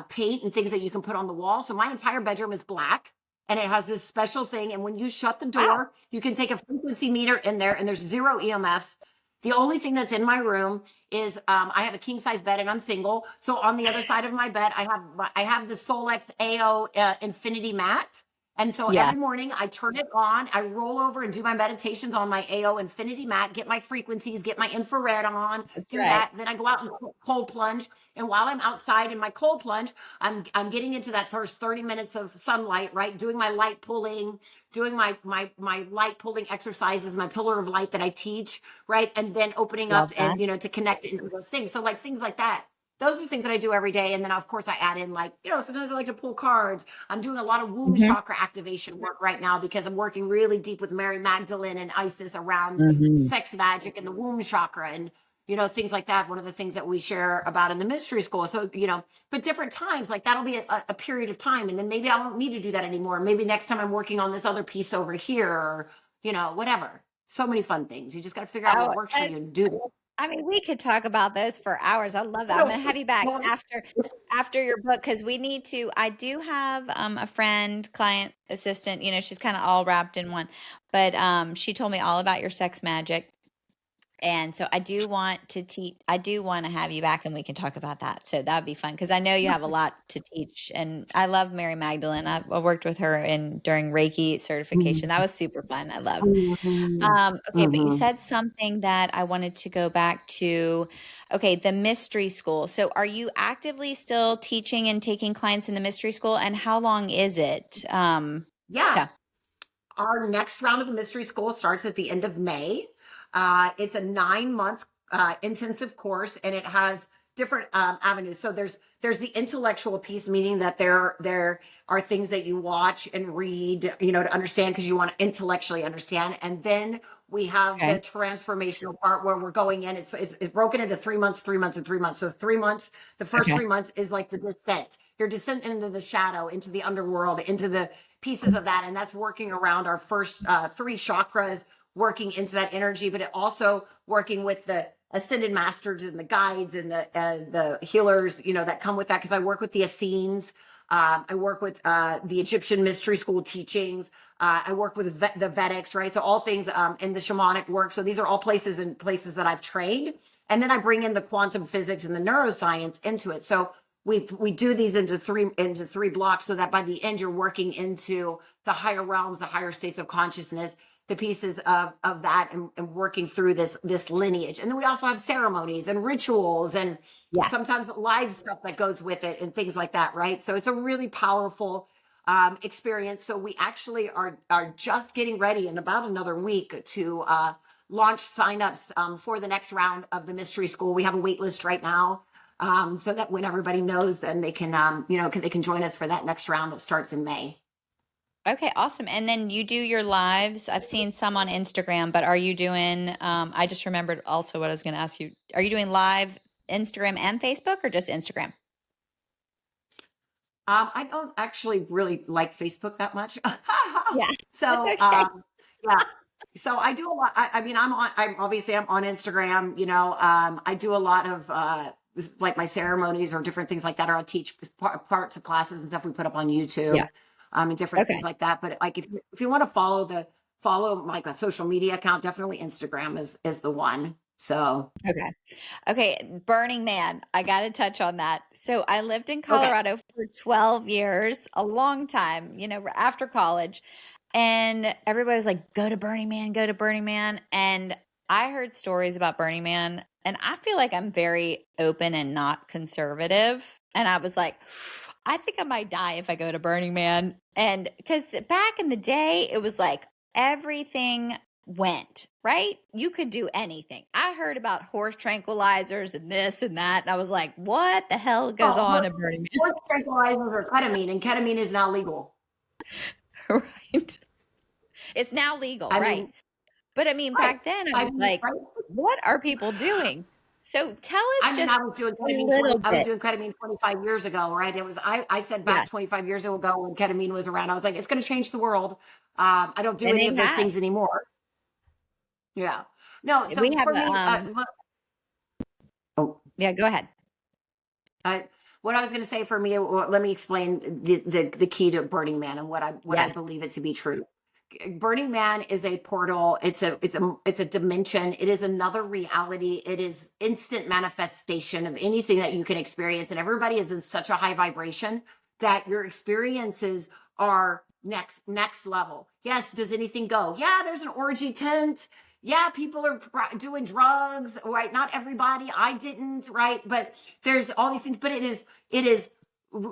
paint and things that you can put on the wall. So my entire bedroom is black, and it has this special thing. And when you shut the Wow. door, you can take a frequency meter in there, and there's zero EMFs. The only thing that's in my room is I have a king size bed, and I'm single. So on the other side of my bed, I have the Solex AO Infinity mat. And so Yeah. every morning I turn it on, I roll over and do my meditations on my AO Infinity mat, get my frequencies, get my infrared on, That's do right. that. Then I go out and cold plunge. And while I'm outside in my cold plunge, I'm getting into that first 30 minutes of sunlight, right? Doing my light pulling, doing my light pulling exercises, my pillar of light that I teach, right? And then opening up Love that. and to connect into those things. So like things like that. Those are things that I do every day. And then of course I add in like, sometimes I like to pull cards. I'm doing a lot of womb Mhm. chakra activation work right now because I'm working really deep with Mary Magdalene and Isis around Mhm. sex magic and the womb chakra and things like that. One of the things that we share about in the mystery school. So, but different times, like that'll be a period of time. And then maybe I won't need to do that anymore. Maybe next time I'm working on this other piece over here or, whatever. So many fun things. You just got to figure out what Oh, works for you and do it. I mean, we could talk about those for hours. I love that. I'm gonna have you back after your book because we need to. I do have a friend, client, assistant. She's kind of all wrapped in one, but she told me all about your sex magic. And so I do want to teach, I do want to have you back and we can talk about that. So that'd be fun because I know you have a lot to teach. And I love Mary Magdalene. I worked with her during Reiki certification. That was super fun. I love. Okay, but you Mhm. said something that I wanted to go back to. Okay, the mystery school. So are you actively still teaching and taking clients in the mystery school? And how long is it? Yeah. So, Our next round of the mystery school starts at the end of May. It's a 9-month intensive course, and it has different avenues. So there's the intellectual piece, meaning that there are things that you watch and read, to understand because you want to intellectually understand. And then we have the okay. transformational part where we're going in. It's broken into 3 months, 3 months, and 3 months. So 3 months, the first Okay. 3 months is like the descent. Your descent into the shadow, into the underworld, into the pieces of that. And that's working around our first three chakras, working into that energy, but it also working with the ascended masters and the guides and the healers, that come with that. Because I work with the Essenes. I work with the Egyptian mystery school teachings. I work with the Vedics, right? So all things in the shamanic work. So these are all places that I've trained. And then I bring in the quantum physics and the neuroscience into it. So we do these into three blocks so that by the end you're working into the higher realms, the higher states of consciousness, the pieces of that and working through this lineage. And then we also have ceremonies and rituals and Yeah. sometimes live stuff that goes with it and things like that, right? So it's a really powerful experience. So we actually are just getting ready in about another week to launch signups for the next round of the mystery school. We have a wait list right now. So that when everybody knows, then they can, they can join us for that next round that starts in May. Okay, awesome. And then you do your lives. I've seen some on Instagram, but are you doing, I just remembered also what I was going to ask you. Are you doing live Instagram and Facebook or just Instagram? I don't actually really like Facebook that much. Yeah, that's So, okay. yeah. So I do a lot. I mean, I'm obviously I'm on Instagram, I do a lot of, like my ceremonies or different things like that, or I'll teach parts of classes and stuff we put up on Yeah. YouTube, and different things Okay. like that. But like, if you want to follow like a social media account, definitely Instagram is the one. So, Okay. Okay, Burning Man. I got to touch on that. So I lived in okay. Colorado for 12 years, a long time, after college. And everybody was like, go to Burning Man, go to Burning Man. And I heard stories about Burning Man, and I feel like I'm very open and not conservative. And I was like, I think I might die if I go to Burning Man. And because back in the day, it was like everything went, right? You could do anything. I heard about horse tranquilizers and this and that. And I was like, what the hell goes Oh, on at Burning horse tranquilizers are ketamine, and ketamine is now legal. Man? Right. It's now legal, I right? mean, But I mean, right. back then I I was mean, like, right. what are people doing? So tell us I mean, just a little I was bit. doing ketamine 25 years ago, right? I said Yeah. back 25 years ago when ketamine was around, I was like, it's going to change the world. I don't do And any it of those has. things anymore. Yeah. No. We So have for a me, oh, yeah, go ahead. I, what I was going to say for me, well, let me explain the key to Burning Man and what I Yes. believe it to be true. Burning Man is a portal. It's a dimension. It is another reality. It is instant manifestation of anything that you can experience. And everybody is in such a high vibration that your experiences are next level. Yes, does anything go? Yeah, there's an orgy tent. Yeah, people are doing drugs, right? Not everybody. I didn't, right? But there's all these things. But it is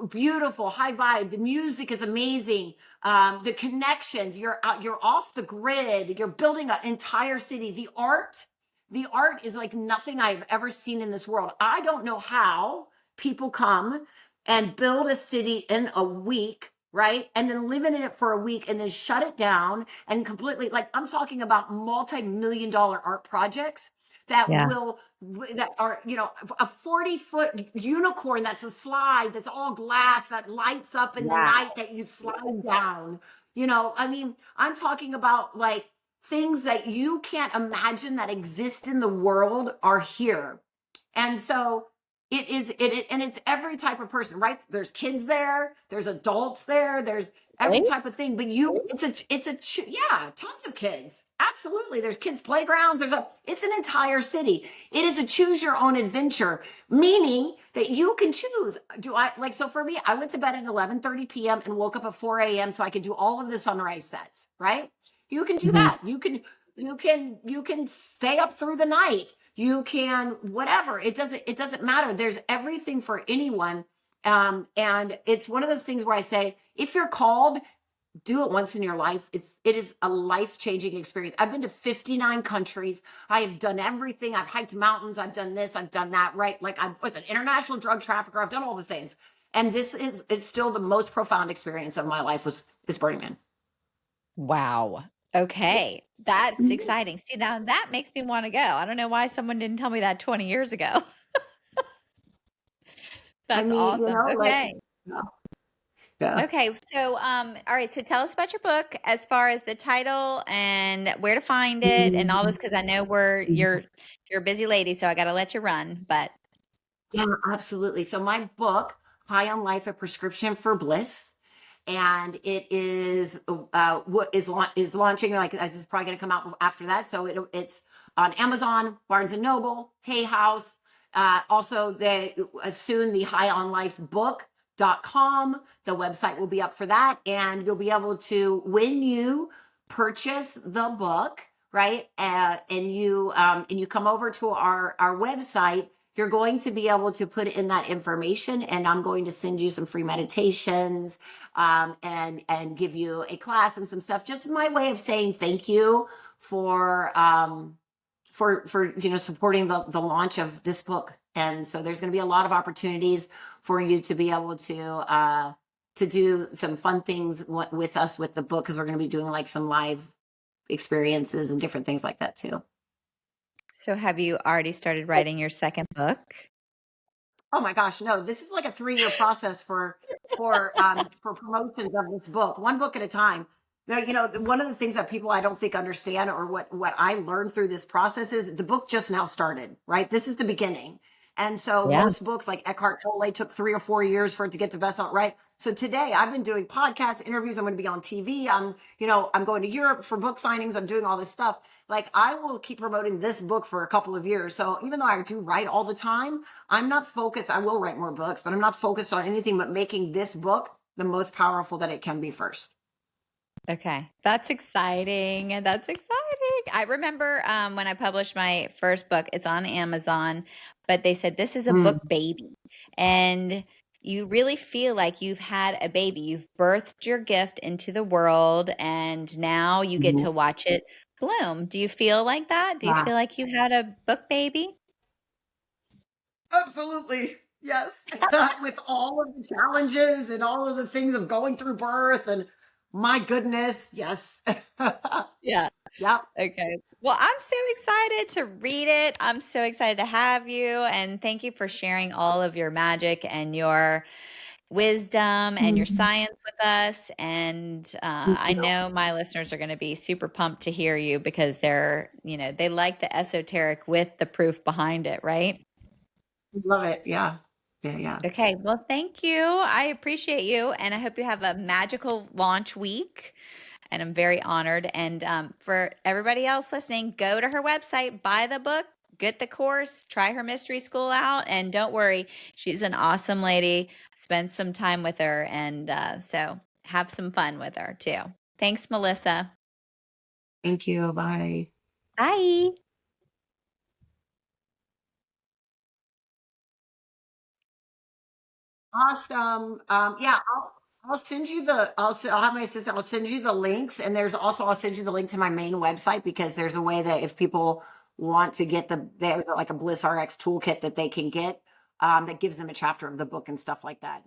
beautiful, high vibe. The music is amazing. The connections. You're off the grid. You're building an entire city. The art is like nothing I've ever seen in this world. I don't know how people come and build a city in a week, right? And then live in it for a week and then shut it down and completely, like, I'm talking about multi-million-dollar art projects that Yeah. will, that are, a 40-foot unicorn that's a slide that's all glass that lights up in the Wow. night that you slide down. I mean, I'm talking about like things that you can't imagine that exist in the world are here. And so and it's every type of person, right? There's kids there, there's adults there, there's every Really? type of thing. But yeah, tons of kids. Absolutely. There's kids' playgrounds. It's an entire city. It is a choose your own adventure, meaning that you can choose. So for me, I went to bed at 11:30 p.m. and woke up at 4 a.m. so I could do all of the sunrise sets, right? You can do Mhm. that. You can stay up through the night. You can whatever. It doesn't matter. There's everything for anyone. And it's one of those things where I say, if you're called, do it once in your life. It is a life-changing experience. I've been to 59 countries. I have done everything. I've hiked mountains. I've done this. I've done that, right? Like, I was an international drug trafficker. I've done all the things. And this is still the most profound experience of my life is Burning Man. Wow. Okay. That's exciting. See, now that makes me want to go. I don't know why someone didn't tell me that 20 years ago. I That's mean, awesome. like, Okay. yeah. Yeah. Okay. So, all right. So tell us about your book as far as the title and where to find it and all this, because I know you're a busy lady, so I got to let you run. But Yeah, absolutely. So my book, High on Life: A Prescription for Bliss, and it is what is launching. Like, this is probably going to come out after that. So it's on Amazon, Barnes and Noble, Hay House. Also, soon the High on Life book.com. The website will be up for that, and you'll be able to, when you purchase the book, right, and you come over to our website, you're going to be able to put in that information, and I'm going to send you some free meditations, and give you a class and some stuff. Just my way of saying thank you for supporting the launch of this book. And so there's going to be a lot of opportunities for you to be able to do some fun things with us with the book, because we're going to be doing like some live experiences and different things like that too. so have you already started writing your second book? Oh my gosh, no, this is like a 3-year process for promotions of this book, one book at a time. Now, one of the things that people I don't think understand, or what I learned through this process, is the book just now started, right? This is the beginning. And so Yeah. most books like Eckhart Tolle took 3 or 4 years for it to get to bestseller, right? So today I've been doing podcast interviews. I'm going to be on TV. I'm going to Europe for book signings. I'm doing all this stuff. Like, I will keep promoting this book for a couple of years. So even though I do write all the time, I'm not focused. I will write more books, but I'm not focused on anything but making this book the most powerful that it can be first. Okay, that's exciting. That's exciting. I remember when I published my first book, it's on Amazon, but they said this is a Mm, book baby. And you really feel like you've had a baby. You've birthed your gift into the world, and now you get mhm. to watch it bloom. Do you feel like that? Do you Yeah, feel like you had a book baby? absolutely. Yes. With all of the challenges and all of the things of going through birth, and my goodness, yes. Yeah. Yep. Okay. Well, I'm so excited to read it. I'm so excited to have you. And thank you for sharing all of your magic and your wisdom and your Mhm. science with us. And I know my listeners are going to be super pumped to hear you because they like the esoteric with the proof behind it, right? Love it. Yeah. Yeah. Yeah. Okay. Well, thank you. I appreciate you. And I hope you have a magical launch week. And I'm very honored. And for everybody else listening, go to her website, buy the book, get the course, try her mystery school out. And don't worry, she's an awesome lady. Spend some time with her. And so have some fun with her too. Thanks, Melissa. Thank you. Bye. Bye. Awesome. Yeah, I'll send you the I'll have my assistant, I'll send you the links, and there's also I'll send you the link to my main website, because there's a way that if people want to get there's like a Bliss RX toolkit that they can get, that gives them a chapter of the book and stuff like that.